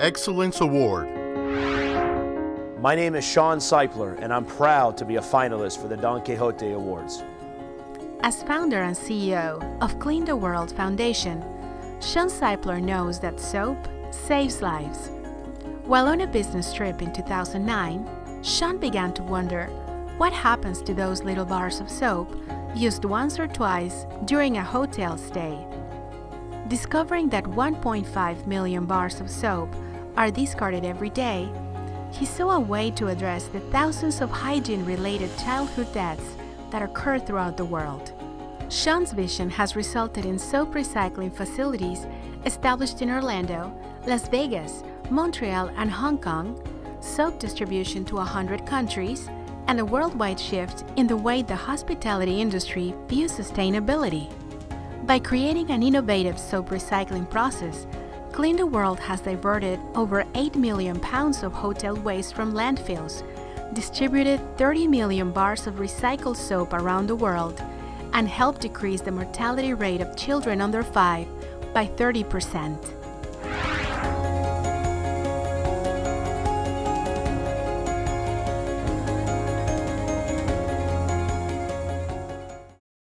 Excellence Award. My name is Sean Seipler, and I'm proud to be a finalist for the Don Quixote Awards. As founder and CEO of Clean the World Foundation, Sean Seipler knows that soap saves lives. While on a business trip in 2009, Sean began to wonder what happens to those little bars of soap used once or twice during a hotel stay. Discovering that 1.5 million bars of soap are discarded every day, he saw a way to address the thousands of hygiene-related childhood deaths that occur throughout the world. Sean's vision has resulted in soap recycling facilities established in Orlando, Las Vegas, Montreal, and Hong Kong, soap distribution to 100 countries, and a worldwide shift in the way the hospitality industry views sustainability. By creating an innovative soap recycling process, Clean the World has diverted over 8 million pounds of hotel waste from landfills, distributed 30 million bars of recycled soap around the world, and helped decrease the mortality rate of children under 5 by 30%.